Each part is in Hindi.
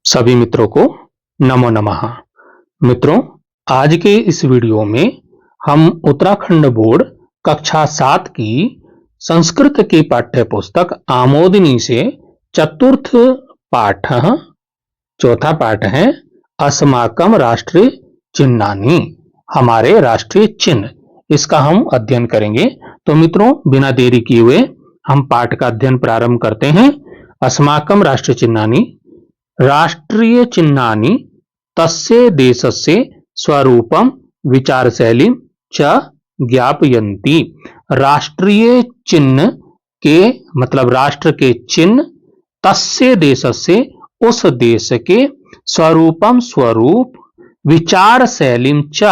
सभी मित्रों को नमो नमः। मित्रों, आज के इस वीडियो में हम उत्तराखंड बोर्ड कक्षा 7 की संस्कृत की पाठ्य पुस्तक आमोदिनी से चतुर्थ पाठ, चौथा पाठ है अस्माकम राष्ट्रीय चिन्हानि, हमारे राष्ट्रीय चिन्ह, इसका हम अध्ययन करेंगे। तो मित्रों, बिना देरी किए हुए हम पाठ का अध्ययन प्रारंभ करते हैं। अस्माकम राष्ट्रीय चिन्हानि, राष्ट्रीय चिन्हानि तस्य देशस्य स्वरूपम विचारशैलीं च ज्ञापयन्ति। राष्ट्रीय चिन्ह के मतलब राष्ट्र के चिन्ह, तस्य देशस्य उस देश के, स्वरूपम स्वरूप, विचार शैलीं च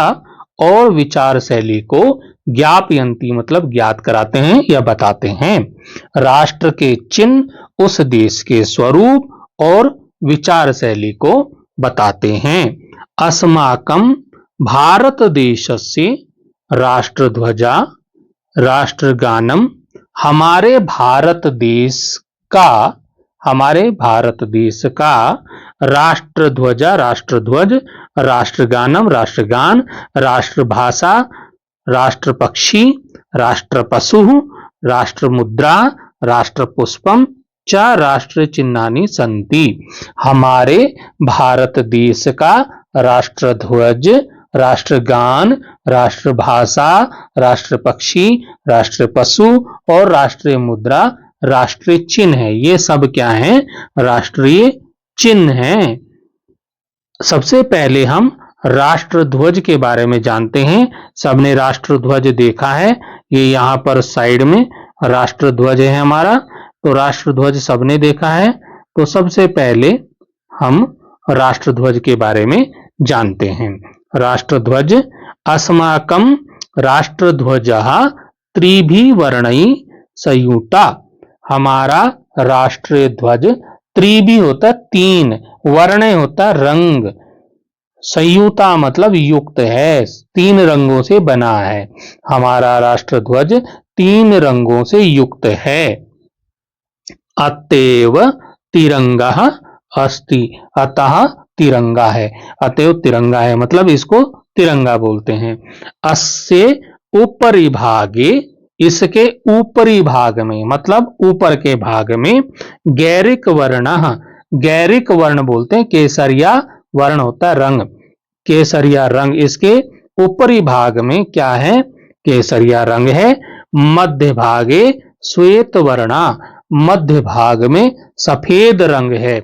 और विचार शैली को, ज्ञापयन्ति मतलब ज्ञात कराते हैं या बताते हैं। राष्ट्र के चिन्ह उस देश के स्वरूप और विचार शैली को बताते हैं। अस्माकम भारत देशस्य राष्ट्रध्वजा राष्ट्रगानम, हमारे भारत देश का राष्ट्रध्वजा राष्ट्रध्वज, राष्ट्रगानम राष्ट्रगान, राष्ट्रभाषा राष्ट्रपक्षी, राष्ट्रपशु, राष्ट्रमुद्रा, राष्ट्रपुष्पम च राष्ट्र चिन्हानि सन्ति। हमारे भारत देश का राष्ट्रध्वज, राष्ट्रगान, राष्ट्रभाषा, राष्ट्रपक्षी, राष्ट्रपशु और राष्ट्रीय मुद्रा राष्ट्रीय चिन्ह है। ये सब क्या है? राष्ट्रीय चिन्ह हैं। सबसे पहले हम राष्ट्रध्वज के बारे में जानते हैं। सबने राष्ट्रध्वज देखा है, ये यहाँ पर साइड में राष्ट्रध्वज है हमारा। तो राष्ट्रध्वज सबने देखा है। तो सबसे पहले हम राष्ट्रध्वज के बारे में जानते हैं। राष्ट्रध्वज, अस्माकं राष्ट्रध्वजः त्रिभिः वर्णैः संयुक्ता, हमारा राष्ट्रीय ध्वज त्रिभिः होता तीन, वर्ण होता रंग, संयुक्ता मतलब युक्त है, तीन रंगों से बना है। हमारा राष्ट्रध्वज तीन रंगों से युक्त है। अतएव तिरंगा अस्ति, अतः तिरंगा है, अतएव तिरंगा है मतलब इसको तिरंगा बोलते हैं। अस्य ऊपरी भागे, इसके ऊपरी भाग में मतलब ऊपर के भाग में, गैरिक वर्ण, गैरिक वर्ण बोलते हैं, केसरिया वर्ण होता रंग, केसरिया रंग इसके ऊपरी भाग में क्या है? केसरिया रंग है। मध्य भागे श्वेत वर्णा, मध्य भाग में सफेद रंग है।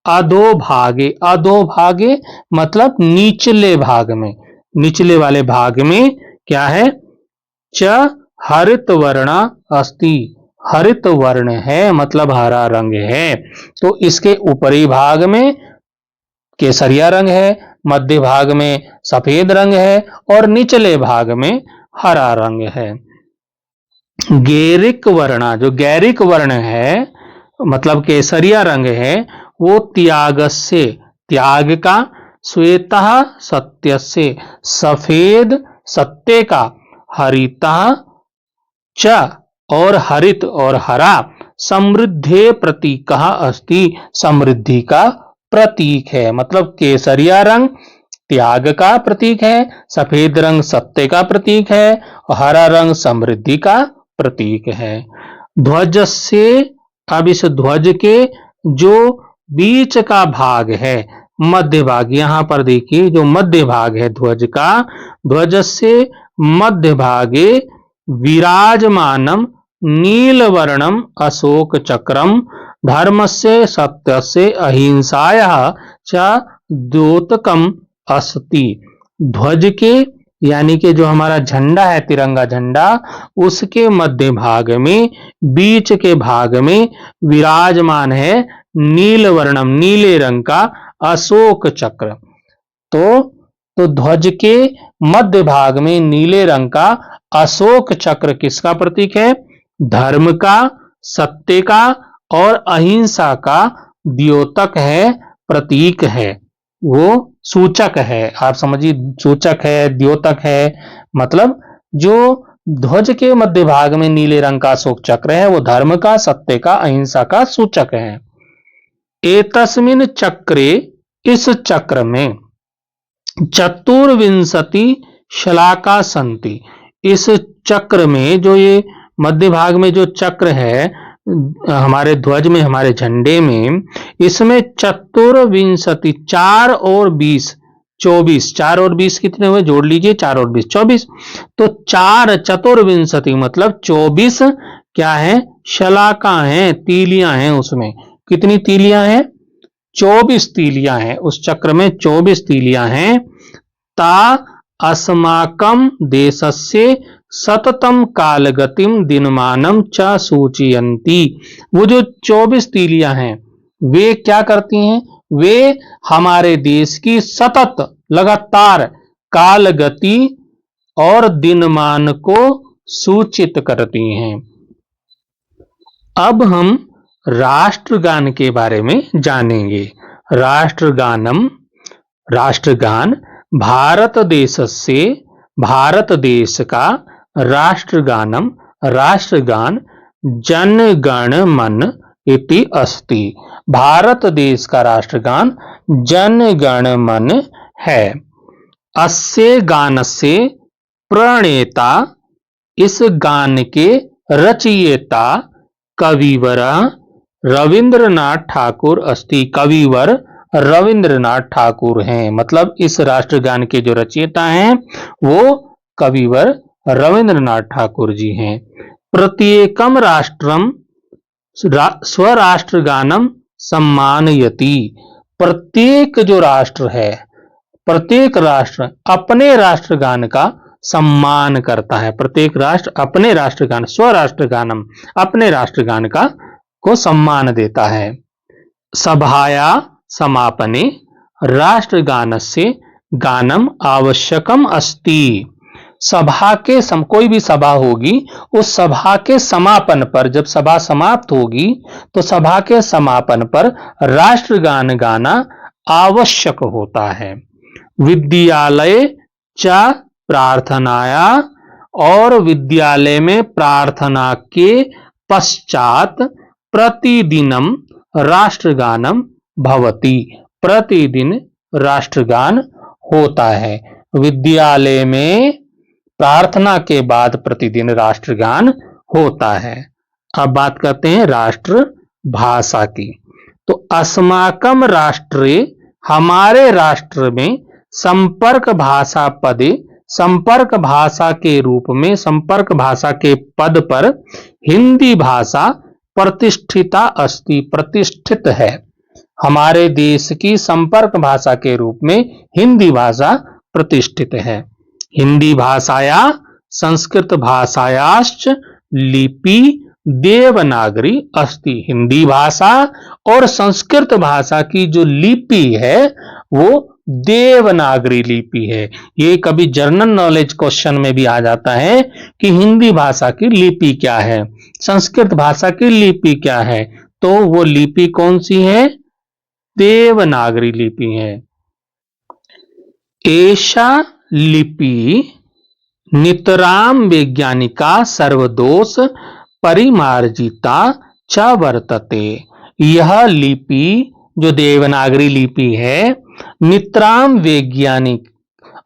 अधो भागे, अधो भागे मतलब निचले भाग में, निचले वाले भाग में क्या है? च हरित वर्णा अस्ति, हरित वर्ण है मतलब हरा रंग है। तो इसके ऊपरी भाग में केसरिया रंग है, मध्य भाग में सफेद रंग है और निचले भाग में हरा रंग है। गैरिक वर्ण, जो गैरिक वर्ण है मतलब केसरिया रंग है, वो त्याग से, त्याग का, श्वेतः सत्यस्य, सफेद सत्य का, हरितः च और हरित और हरा, समृद्धि प्रतीकः अस्ति, समृद्धि का प्रतीक है। मतलब केसरिया रंग त्याग का प्रतीक है, सफेद रंग सत्य का प्रतीक है और हरा रंग समृद्धि का प्रतीक है। ध्वज से, अब इस ध्वज के जो बीच का भाग है, मध्य भाग, यहां पर देखिए जो मध्य भाग है ध्वज का, ध्वज से मध्य भागे विराजमानम नीलवर्णम अशोक चक्रम, धर्मस्य सत्यस्य अहिंसायाः च द्योतकम अस्ति। ध्वज के यानी कि जो हमारा झंडा है तिरंगा झंडा, उसके मध्य भाग में, बीच के भाग में विराजमान है नीलवर्णम, नीले रंग का अशोक चक्र। तो ध्वज के मध्य भाग में नीले रंग का अशोक चक्र किसका प्रतीक है? धर्म का, सत्य का और अहिंसा का द्योतक है, प्रतीक है, वो सूचक है। आप समझिए, सूचक है, द्योतक है, मतलब जो ध्वज के मध्य भाग में नीले रंग का अशोक चक्र है वो धर्म का, सत्य का, अहिंसा का सूचक है। एतस्मिन् चक्रे इस चक्र में चतुर्विंशति शलाका संति। इस चक्र में जो ये मध्य भाग में जो चक्र है हमारे ध्वज में, हमारे झंडे में, इसमें चतुर्विंशति 4 और 20 24, 4 और 20 कितने हुए, जोड़ लीजिए, 4 और 20 24। तो 4 चतुर्विंशति मतलब 24 क्या है, शलाका है, तीलियां हैं। उसमें कितनी तीलियां हैं, 24 तीलियां हैं। उस चक्र में 24 तीलियां हैं। ता अस्माकं देशस्य सततम कालगतिम दिनमानम च सूचयन्ति। वो जो 24 तीलियां हैं वे क्या करती हैं, वे हमारे देश की सतत लगातार कालगति और दिनमान को सूचित करती हैं। अब हम राष्ट्रगान के बारे में जानेंगे। राष्ट्रगानम, राष्ट्रगान भारत देशस्य, भारत देश का राष्ट्रगानम, राष्ट्रगान जन गण मन इति अस्ति। भारत देश का राष्ट्रगान जन गण मन है। अस्य गानस्य प्रणेता, इस गान के रचयिता कविवर रविंद्रनाथ ठाकुर अस्ति। कविवर रविंद्रनाथ ठाकुर हैं, मतलब इस राष्ट्रगान के जो रचयिता हैं वो कविवर रविंद्रनाथ ठाकुर जी हैं। प्रत्येकम राष्ट्रम स्वराष्ट्रगानम सम्मानयति। प्रत्येक जो राष्ट्र है, प्रत्येक राष्ट्र अपने राष्ट्रगान का सम्मान करता है। प्रत्येक राष्ट्र अपने राष्ट्रगान, स्वराष्ट्रगानम, अपने राष्ट्रगान का को सम्मान देता है। सभाया समापने राष्ट्रगानस्य गानम आवश्यकम अस्ति। सभा के कोई भी सभा होगी, उस सभा के समापन पर, जब सभा समाप्त होगी तो सभा के समापन पर राष्ट्रगान गाना आवश्यक होता है। विद्यालय च प्रार्थनाया, और विद्यालय में प्रार्थना के पश्चात प्रतिदिनम राष्ट्रगानम भवति। प्रतिदिन राष्ट्रगान होता है। विद्यालय में प्रार्थना के बाद प्रतिदिन राष्ट्रगान होता है। अब बात करते हैं राष्ट्र भाषा की। तो अस्माकम राष्ट्रे, हमारे राष्ट्र में संपर्क भाषा पदे, संपर्क भाषा के रूप में, संपर्क भाषा के पद पर हिंदी भाषा प्रतिष्ठिता अस्ति, प्रतिष्ठित है। हमारे देश की संपर्क भाषा के रूप में हिंदी भाषा प्रतिष्ठित है। हिंदी भाषाया संस्कृत भाषायाश्च लिपि देवनागरी अस्ति। हिंदी भाषा और संस्कृत भाषा की जो लिपि है वो देवनागरी लिपि है। ये कभी जनरल नॉलेज क्वेश्चन में भी आ जाता है कि हिंदी भाषा की लिपि क्या है, संस्कृत भाषा की लिपि क्या है, तो वो लिपि कौन सी है, देवनागरी लिपि है। एषा लिपि नितराम वैज्ञानिका सर्वदोष परिमार्जिता च वर्तते। यह लिपि जो देवनागरी लिपि है नितराम वैज्ञानिक,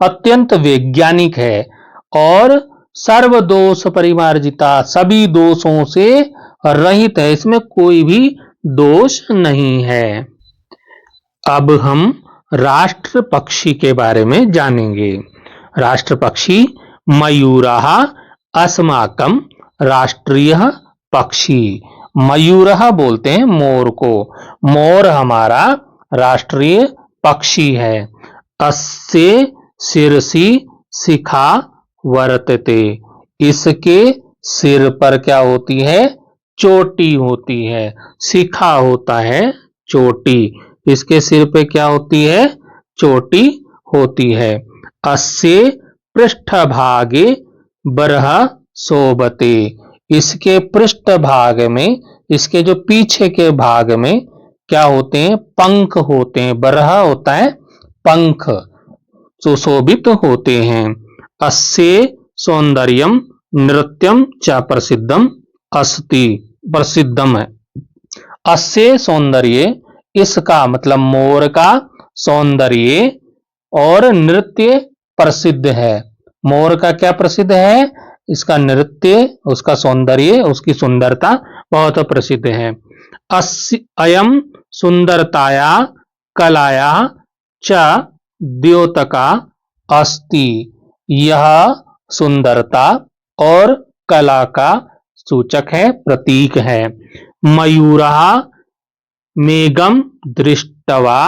अत्यंत वैज्ञानिक है और सर्वदोष परिमार्जिता, सभी दोषों से रहित है, इसमें कोई भी दोष नहीं है। अब हम राष्ट्र पक्षी के बारे में जानेंगे। राष्ट्र पक्षी मयूरः अस्माकं राष्ट्रीय पक्षी। मयूरः बोलते हैं मोर को, मोर हमारा राष्ट्रीय पक्षी है। अस्य शिरसि शिखा वर्तते। इसके सिर पर क्या होती है, चोटी होती है। शिखा होता है चोटी, इसके सिर पे क्या होती है, चोटी होती है। अस्य पृष्ठभागे बरह शोभते। इसके पृष्ठभाग में, इसके जो पीछे के भाग में क्या होते हैं, पंख होते हैं। बरह होता है पंख, सुशोभित होते हैं। अस्य सौंदर्यम नृत्यम च प्रसिद्धम अस्ति। प्रसिद्धम है। अस्य सौंदर्य, इसका मतलब मोर का सौंदर्य और नृत्य प्रसिद्ध है। मोर का क्या प्रसिद्ध है? इसका नृत्य, उसका सौंदर्य, उसकी सुंदरता बहुत प्रसिद्ध है। अयम सुंदरताया कलाया च द्योतका अस्ति। यह सुंदरता और कला का सूचक है, प्रतीक है। मयूरः मेघम दृष्ट्वा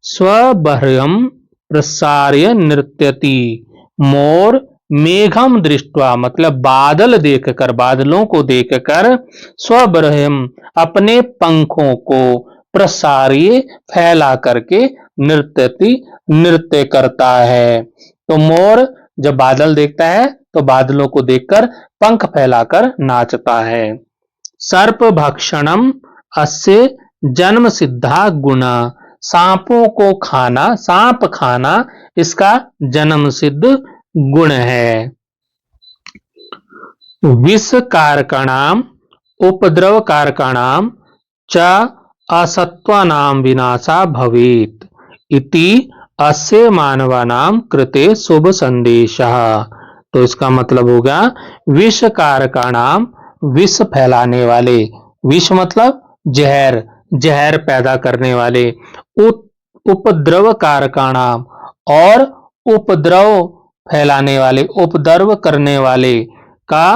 स्वबर्हं प्रसार्य नृत्यति। मोर मेघम दृष्ट्वा मतलब बादल देखकर, बादलों को देखकर, स्वबर्हम अपने पंखों को, प्रसार्य फैला करके, नृत्यति नृत्य करता है। तो मोर जब बादल देखता है तो बादलों को देखकर पंख फैलाकर नाचता है। सर्प भक्षणम अस्य जन्म सिद्धा गुणा। सांपों को खाना, सांप खाना इसका जन्म सिद्ध गुण है। विष कारकाणाम उपद्रव कारकाणाम च असत्वानाम विनाशा भवेत इति अस्य मानवानाम कृते शुभ संदेशः। तो इसका मतलब होगा विष कारकाणाम, विष फैलाने वाले, विष मतलब जहर, जहर पैदा करने वाले, उपद्रव कारकाणाम और उपद्रव फैलाने वाले, उपद्रव करने वाले का,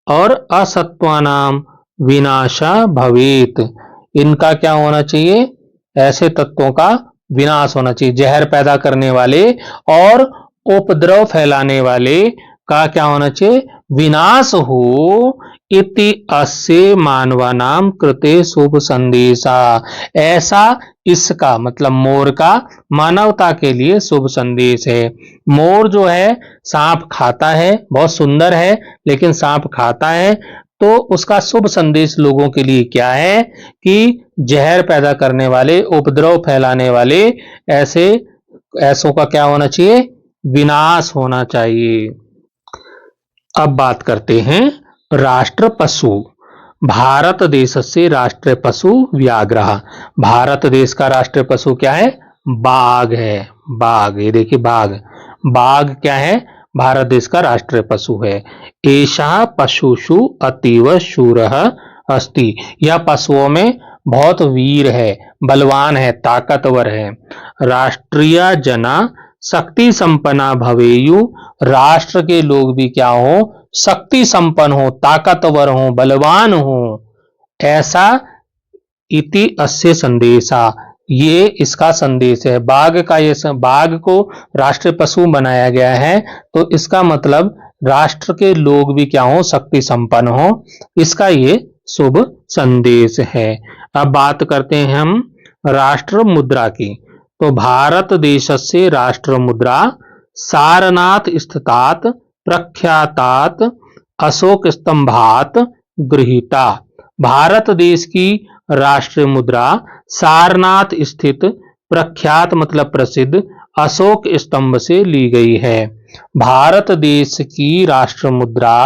और असत्वानाम विनाशा भवेत, इनका क्या होना चाहिए? ऐसे तत्वों का विनाश होना चाहिए। जहर पैदा करने वाले और उपद्रव फैलाने वाले का क्या होना चाहिए? विनाश हो। इति अस्य मानवानाम कृते शुभ संदेशा। ऐसा इसका मतलब मोर का मानवता के लिए शुभ संदेश है। मोर जो है सांप खाता है, बहुत सुंदर है लेकिन सांप खाता है, तो उसका शुभ संदेश लोगों के लिए क्या है कि जहर पैदा करने वाले, उपद्रव फैलाने वाले ऐसों का क्या होना चाहिए? विनाश होना चाहिए। अब बात करते हैं राष्ट्र पशु। भारत देश से राष्ट्रीय पशु व्याघ्र। भारत देश का राष्ट्रीय पशु क्या है? बाघ है। बाघ, ये देखिए बाघ, बाघ क्या है? भारत देश का राष्ट्रीय पशु है। एषः पशुषु अतीव शूरः अस्ति। यह पशुओं में बहुत वीर है, बलवान है, ताकतवर है। राष्ट्रीय जना शक्ति संपन्ना भवेयु। राष्ट्र के लोग भी क्या हो? शक्ति संपन्न हो, ताकतवर हो, बलवान हो, ऐसा इति अस्य संदेशा, ये इसका संदेश है। बाघ का ये, बाघ को राष्ट्रीय पशु बनाया गया है, तो इसका मतलब राष्ट्र के लोग भी क्या हो? शक्ति संपन्न हो, इसका ये शुभ संदेश है। अब बात करते हैं हम राष्ट्र मुद्रा की। तो भारत देश से राष्ट्र मुद्रा सारनाथ स्थितात् प्रख्यातात् अशोक स्तंभात गृहीता। भारत देश की राष्ट्रीय मुद्रा सारनाथ स्थित प्रख्यात मतलब प्रसिद्ध अशोक स्तंभ से ली गई है। भारत देश की राष्ट्र मुद्रा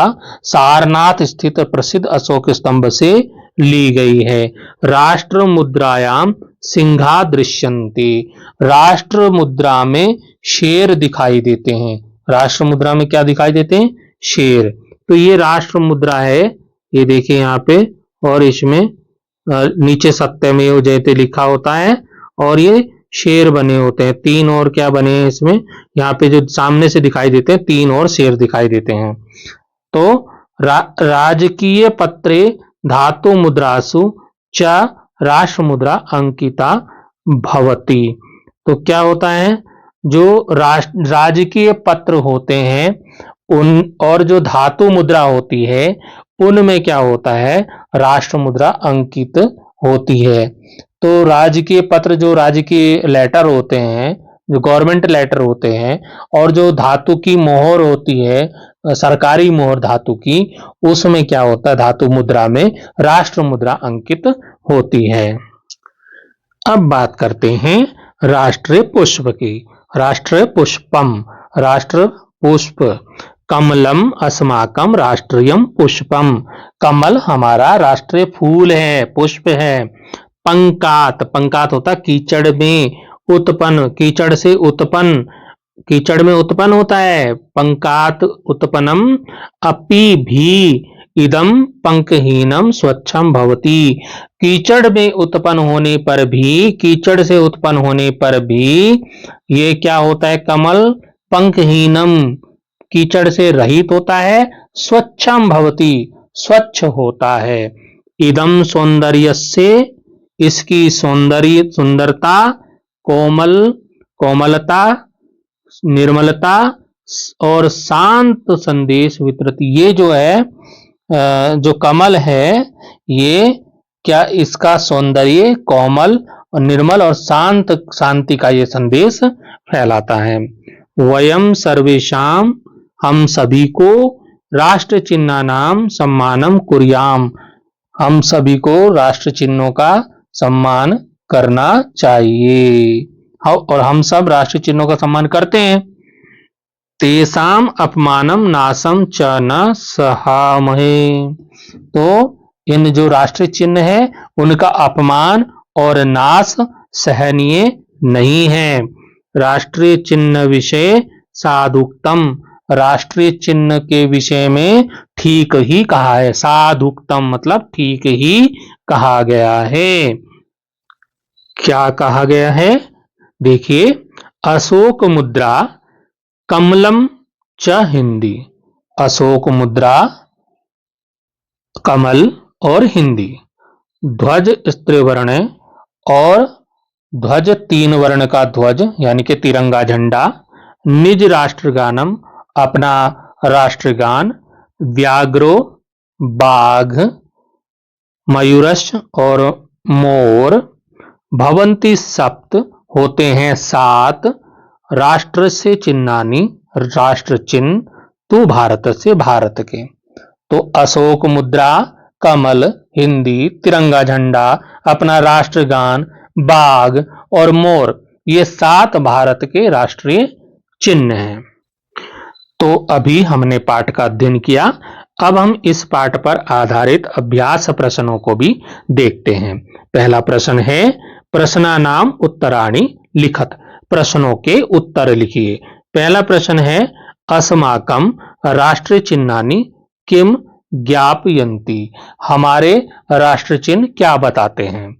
सारनाथ स्थित प्रसिद्ध अशोक स्तंभ से ली गई है। राष्ट्र मुद्रायाम सिंहा दृश्यन्ते। राष्ट्र मुद्रा में शेर दिखाई देते हैं। राष्ट्र मुद्रा में क्या दिखाई देते हैं? शेर। तो ये राष्ट्र मुद्रा है, ये देखिए यहाँ पे, और इसमें नीचे सत्यमेव जयते लिखा होता है और ये शेर बने होते हैं। तीन और क्या बने हैं इसमें, यहाँ पे जो सामने से दिखाई देते हैं, तीन और शेर दिखाई देते हैं। तो राजकीय पत्रे धातु मुद्रासु च राष्ट्र मुद्रा अंकिता भवती। तो क्या होता है? जो राजकीय पत्र होते हैं उन, और जो धातु मुद्रा होती है उनमें क्या होता है? राष्ट्र मुद्रा अंकित होती है। तो राजकीय पत्र, जो राजकीय लेटर होते हैं, जो गवर्नमेंट लेटर होते हैं, और जो धातु की मोहर होती है, सरकारी मोहर धातु की, उसमें क्या होता है? धातु मुद्रा में राष्ट्र मुद्रा अंकित होती है। अब बात करते हैं राष्ट्रीय पुष्प की। राष्ट्रीय पुष्पम, राष्ट्र पुष्प। कमलम अस्माकम राष्ट्रीयम पुष्पम। कमल हमारा राष्ट्रीय फूल है, पुष्प है। पंकात, पंकात होता कीचड़ में उत्पन्न, कीचड़ से उत्पन्न, कीचड़ में उत्पन्न होता है। पंकात उत्पन्नम अपि भी इदम पंकहीनम स्वच्छम भवति। कीचड़ में उत्पन्न होने पर भी, कीचड़ से उत्पन्न होने पर भी ये क्या होता है? कमल पंकहीनम, कीचड़ से रहित होता है। स्वच्छम भवति, स्वच्छ होता है। इदम सौंदर्यस्य, इसकी सौंदर्य, सुंदरता, कोमल, कोमलता, निर्मलता और शांत संदेश वितरित, ये जो है जो कमल है, ये क्या इसका सौंदर्य कोमल और निर्मल और शांत, शांति का ये संदेश फैलाता है। वयम सर्वेशाम, हम सभी को राष्ट्र चिन्ह नाम सम्मानम कुर्याम, हम सभी को राष्ट्र चिन्हों का सम्मान करना चाहिए। और हम सब राष्ट्र चिन्हों का सम्मान करते हैं। तेसाम अपमानम नासम च न सहामहे, तो इन जो राष्ट्रीय चिन्ह है उनका अपमान और नाश सहनीय नहीं है। राष्ट्रीय चिन्ह विषय साधुक्तम, राष्ट्रीय चिन्ह के विषय में ठीक ही कहा है। साधुक्तम मतलब ठीक ही कहा गया है। क्या कहा गया है? देखिए, अशोक मुद्रा कमलम च हिंदी, अशोक मुद्रा कमल और हिंदी। ध्वज स्त्रीवर्ण और ध्वज 3 वर्ण का ध्वज यानी कि तिरंगा झंडा। निज राष्ट्रगानम, अपना राष्ट्रगान। व्याघ्रो बाघ, मयूरश और मोर। भवंती सप्त, होते हैं 7। राष्ट्र से चिन्हानी, राष्ट्र चिन्ह। तू भारत से, भारत के। तो अशोक मुद्रा, कमल, हिंदी, तिरंगा झंडा, अपना राष्ट्रगान, बाघ और मोर, ये 7 भारत के राष्ट्रीय चिन्ह हैं। तो अभी हमने पाठ का अध्ययन किया। अब हम इस पाठ पर आधारित अभ्यास प्रश्नों को भी देखते हैं। पहला प्रश्न है, प्रश्नानाम उत्तराणि लिखत, प्रश्नों के उत्तर लिखिए। पहला प्रश्न है, अस्माकं राष्ट्रीय चिन्हानि किम ज्ञापयन्ति, हमारे राष्ट्र चिन्ह क्या बताते हैं?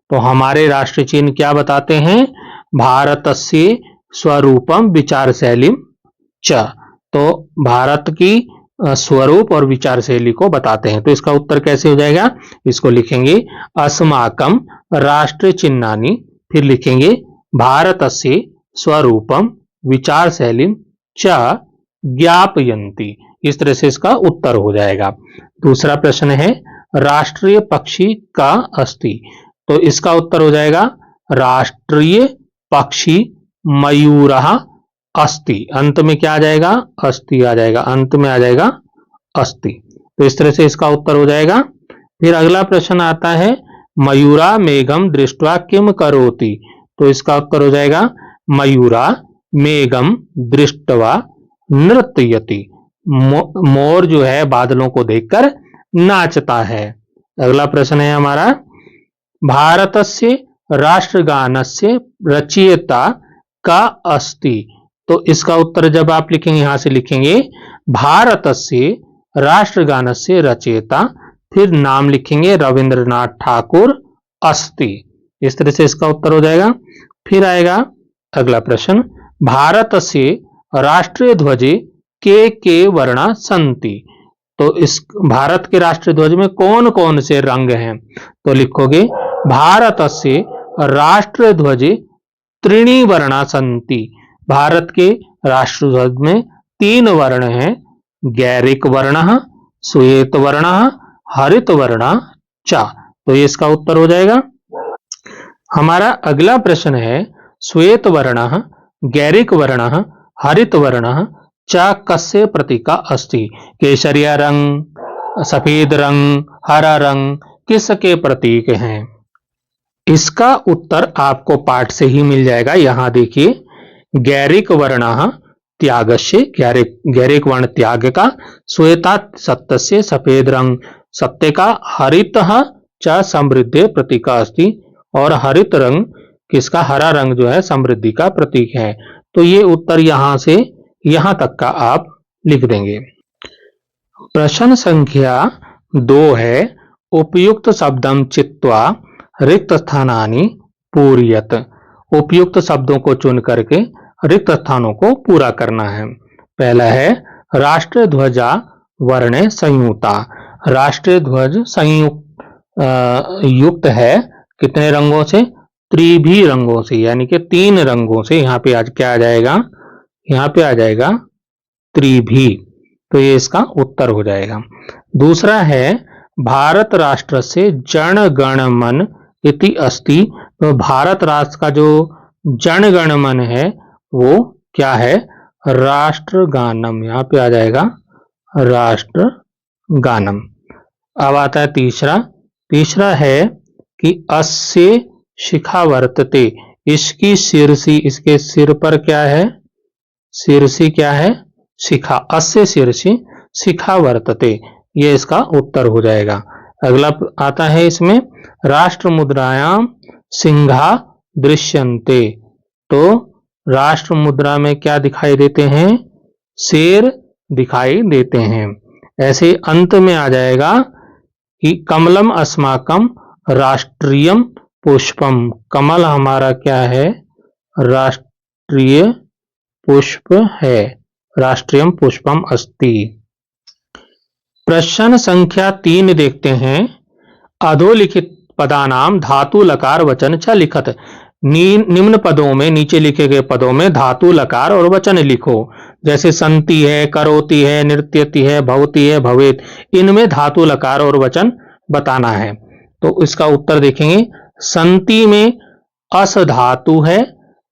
तो हमारे राष्ट्र चिन्ह क्या बताते हैं? भारतस्य स्वरूपम विचार शैली च, तो भारत की स्वरूप और विचार शैली को बताते हैं। तो इसका उत्तर कैसे हो जाएगा? इसको लिखेंगे अस्माकं राष्ट्र चिन्हानि, फिर लिखेंगे भारतस्य स्वरूपम विचार शैली च ज्ञापयन्ति, इस तरह से इसका उत्तर हो जाएगा। दूसरा प्रश्न है, राष्ट्रीय पक्षी का अस्ति, तो इसका उत्तर हो जाएगा राष्ट्रीय पक्षी मयूरः अस्ति। अंत में क्या आ जाएगा? अस्ति आ जाएगा, अंत में आ जाएगा अस्ति। तो इस तरह से इसका उत्तर हो जाएगा। फिर अगला प्रश्न आता है, मयूरा मेघम दृष्ट्वा किम करोति, तो इसका उत्तर हो जाएगा मयूरा मेघम दृष्ट्वा नृत्यति, मोर जो है बादलों को देखकर नाचता है। अगला प्रश्न है हमारा, भारतस्य राष्ट्रगानस्य रचयिता का अस्ति, तो इसका उत्तर जब आप लिखेंगे यहां से लिखेंगे भारतस्य राष्ट्रगानस्य रचयिता, फिर नाम लिखेंगे रविंद्रनाथ ठाकुर अस्ति। इस तरह से इसका उत्तर हो जाएगा। फिर आएगा अगला प्रश्न, भारतस्य राष्ट्रीय ध्वजे के वर्णा संति, तो इस भारत के राष्ट्रीय ध्वज में कौन कौन से रंग हैं? तो लिखोगे भारतस्य राष्ट्रीय ध्वजे त्रीणि वर्णा संति, भारत के राष्ट्रीय ध्वज में 3 वर्ण हैं, गैरिक वर्ण, श्वेत वर्ण, हरित वर्ण च, तो ये इसका उत्तर हो जाएगा। हमारा अगला प्रश्न है, श्वेत वर्ण, गैरिक वर्ण, हरित वर्ण च कस्य प्रतीका अस्ति, केसरिया रंग, सफेद रंग, हरा रंग किसके प्रतीक हैं? इसका उत्तर आपको पाठ से ही मिल जाएगा। यहां देखिए, गैरिक वर्ण त्यागस्य, गैरिक वर्ण त्याग का, श्वेता सत्य से, सफेद रंग सत्य का, हरित च समृद्धि प्रतीका अस्ति, और हरित रंग किसका, हरा रंग जो है समृद्धि का प्रतीक है। तो ये उत्तर यहां से यहां तक का आप लिख देंगे। प्रश्न संख्या 2 है, उपयुक्त शब्दम चित्वा रिक्त स्थानानि पूरयत। उपयुक्त शब्दों को चुन करके रिक्त स्थानों को पूरा करना है। पहला है राष्ट्रीय ध्वजा वर्णे संयुक्ता। राष्ट्रीय ध्वज युक्त है कितने रंगों से, त्रिभी रंगों से, यानी कि 3 रंगों से। यहाँ पे आज क्या आ जाएगा, यहाँ पे आ जाएगा त्रिभी। तो ये इसका उत्तर हो जाएगा। दूसरा है भारत राष्ट्र से जन गण मन इति अस्ति। तो भारत राष्ट्र का जो जन गण मन है वो क्या है, राष्ट्रगानम। यहाँ पे आ जाएगा राष्ट्रगानम। अब आता है तीसरा है कि अस्य शिखा वर्तते। इसकी शीर्षी, इसके सिर पर क्या है, शीर्षी क्या है, शिखा। अस्य शीर्षी शिखा वर्तते, ये इसका उत्तर हो जाएगा। अगला आता है इसमें राष्ट्र मुद्रायाम सिंहा दृश्यन्ते। तो राष्ट्र मुद्रा में क्या दिखाई देते हैं, शेर दिखाई देते हैं। ऐसे अंत में आ जाएगा कि कमलम अस्माकम राष्ट्रीयम पुष्पम। कमल हमारा क्या है, राष्ट्रीय पुष्प है, राष्ट्रीयम पुष्पम अस्ति। प्रश्न संख्या 3 देखते हैं, अधोलिखित पदानाम धातु लकार वचन च लिखत। निम्न पदों में, नीचे लिखे गए पदों में धातु लकार और वचन लिखो। जैसे संति है, करोति है, नृत्यति है, भवति है, भवेत। इनमें धातु लकार और वचन बताना है। तो इसका उत्तर देखेंगे। संति में अस धातु है,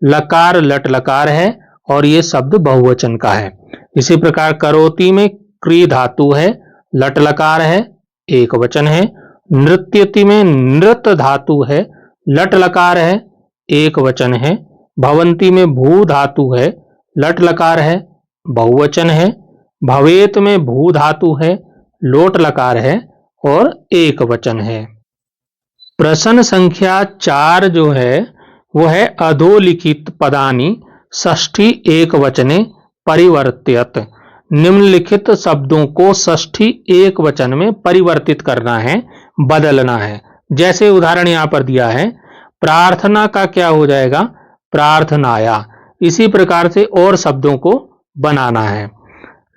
लकार लट लकार है और ये शब्द बहुवचन का है। इसी प्रकार करोति में क्री धातु है, लट लकार है, एक वचन है। नृत्यति में नृत धातु है, लट लकार है, एक वचन है। भवंती में भू धातु है, लट लकार है, बहुवचन है। भवेत में भू धातु है, लोट लकार है और एक वचन है। प्रश्न संख्या 4 जो है वो है अधोलिखित पदानि षष्ठी एक वचने परिवर्त्यत। निम्नलिखित शब्दों को षष्ठी एक वचन में परिवर्तित करना है, बदलना है। जैसे उदाहरण यहां पर दिया है, प्रार्थना का क्या हो जाएगा, प्रार्थनाया। इसी प्रकार से और शब्दों को बनाना है।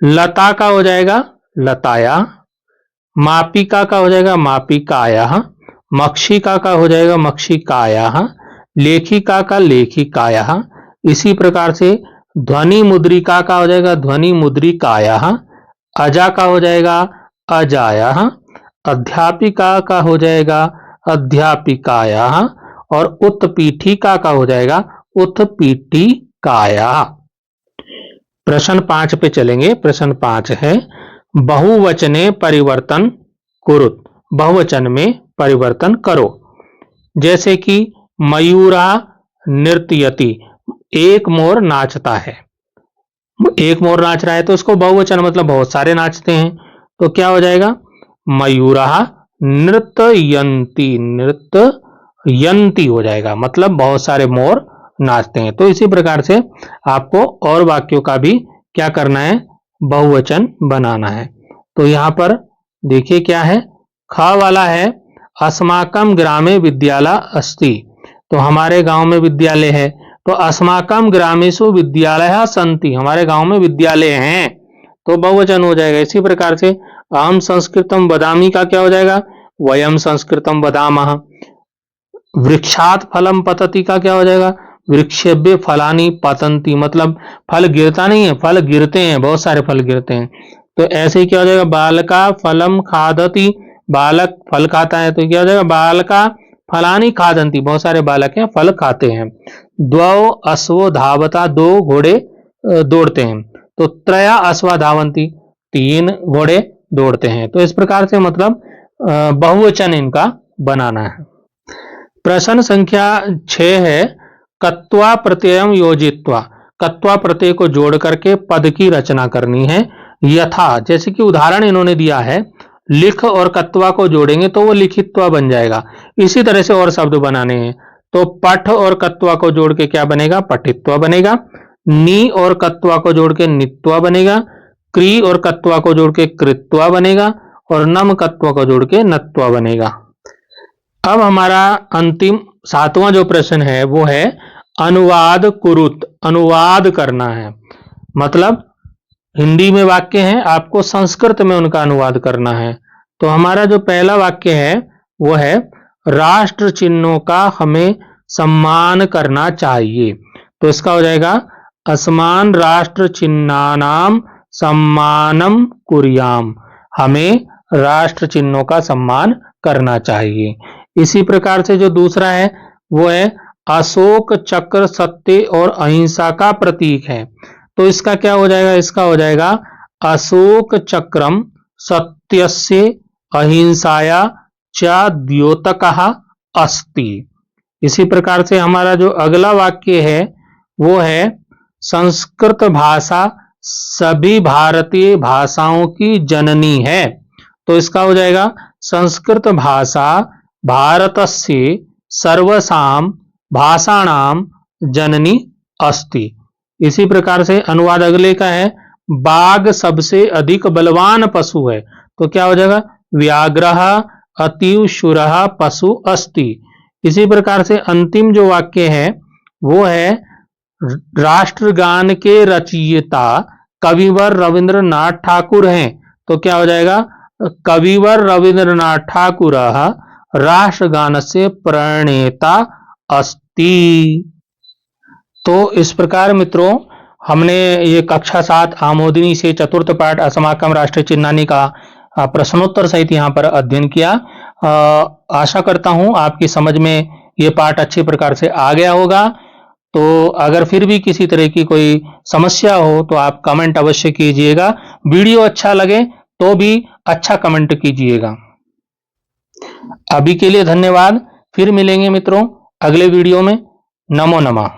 लता का हो जाएगा लताया, मापिका का हो जाएगा मापिकाया, मक्षिका का हो जाएगा मक्षिकाया, लेखिका का लेखिकाया। इसी प्रकार से ध्वनि मुद्रिका का हो जाएगा ध्वनि मुद्रिकाया, अजा का हो जाएगा अजाया, अध्यापिका का हो जाएगा अध्यापिकाया और उत्पीठिका का हो जाएगा उत्पीठिकाया। प्रश्न 5 पे चलेंगे। प्रश्न 5 है बहुवचने परिवर्तन कुरुत। बहुवचन में परिवर्तन करो। जैसे कि मयूरा नृत्यति, एक मोर नाचता है। एक मोर नाच रहा है तो उसको बहुवचन मतलब बहुत सारे नाचते हैं। तो क्या हो जाएगा, मयूरा नृत्ययंती, नृत्ययंती हो जाएगा, मतलब बहुत सारे मोर नाचते हैं। तो इसी प्रकार से आपको और वाक्यों का भी क्या करना है, बहुवचन बनाना है। तो यहां पर देखिए क्या है, ख वाला है अस्माकम ग्रामे विद्यालय अस्ति। तो हमारे गांव में विद्यालय है। तो अस्माकम ग्रामेषु विद्यालय संति, हमारे गांव में विद्यालय हैं, तो बहुवचन हो जाएगा। इसी प्रकार से अहम संस्कृतम वदामि का क्या हो जाएगा, वयम संस्कृतम वदामः। वृक्षात फलम पतति का क्या हो जाएगा, वृक्षेभ्य फलानि पतंती, मतलब फल गिरता नहीं है, फल गिरते हैं, बहुत सारे फल गिरते हैं। तो ऐसे ही क्या हो जाएगा, बालका फलम खादति, बालक फल खाता है। तो क्या हो जाएगा, बालका फलानि खादंती, बहुत सारे बालक हैं फल खाते हैं। द्वौ अश्वो धावता, दो घोड़े दौड़ते हैं। तो त्रया अश्वा धावंती, 3 घोड़े दौड़ते हैं। तो इस प्रकार से मतलब बहुवचन इनका बनाना है। प्रश्न संख्या 6 है कत्वा प्रत्ययम योजित्वा। कत्वा प्रत्यय को जोड़ करके पद की रचना करनी है। यथा, जैसे कि उदाहरण इन्होंने दिया है, लिख और कत्वा को जोड़ेंगे तो वो लिखित्वा बन जाएगा। इसी तरह से और शब्द बनाने हैं। तो पठ और कत्वा को जोड़ के क्या बनेगा? पठित्वा बनेगा। नी और कत्वा को जोड़ के नित्वा बनेगा। क्री और कत्वा को जोड़ के कृत्वा बनेगा और नम कत्वा को जोड़ के नत्वा बनेगा। अब हमारा अंतिम 7वां जो प्रश्न है वो है अनुवाद कुरुत। अनुवाद करना है, मतलब हिंदी में वाक्य हैं, आपको संस्कृत में उनका अनुवाद करना है। तो हमारा जो पहला वाक्य है वो है राष्ट्र चिन्हों का हमें सम्मान करना चाहिए। तो इसका हो जाएगा अस्मान राष्ट्र चिन्हानाम सम्मानम कुर्याम। हमें राष्ट्र चिन्हों का सम्मान करना चाहिए। इसी प्रकार से जो दूसरा है वो है अशोक चक्र सत्य और अहिंसा का प्रतीक है। तो इसका क्या हो जाएगा? इसका हो जाएगा अशोक चक्रम सत्यस्य अहिंसाया च द्योतकः अस्ति। इसी प्रकार से हमारा जो अगला वाक्य है वो है संस्कृत भाषा सभी भारतीय भाषाओं की जननी है। तो इसका हो जाएगा संस्कृत भाषा भारतस्य सर्वसां भाषाणाम जननी अस्ति। इसी प्रकार से अनुवाद अगले का है बाघ सबसे अधिक बलवान पशु है। तो क्या हो जाएगा? व्याघ्रः अतीव शूरः पशु अस्ति। इसी प्रकार से अंतिम जो वाक्य है वो है राष्ट्रगान के रचयिता कविवर रविंद्रनाथ ठाकुर हैं। तो क्या हो जाएगा? कविवर रविंद्रनाथ ठाकुर राष्ट्रगान से प्रणेता अस्ति। तो इस प्रकार मित्रों हमने ये कक्षा 7 आमोदिनी से चतुर्थ पाठ असमाकम राष्ट्रीय चिन्हानी का प्रश्नोत्तर सहित यहाँ पर अध्ययन किया। आशा करता हूँ आपकी समझ में ये पाठ अच्छी प्रकार से आ गया होगा। तो अगर फिर भी किसी तरह की कोई समस्या हो तो आप कमेंट अवश्य कीजिएगा। वीडियो अच्छा लगे तो भी अच्छा कमेंट कीजिएगा। अभी के लिए धन्यवाद। फिर मिलेंगे मित्रों अगले वीडियो में। नमो नमः।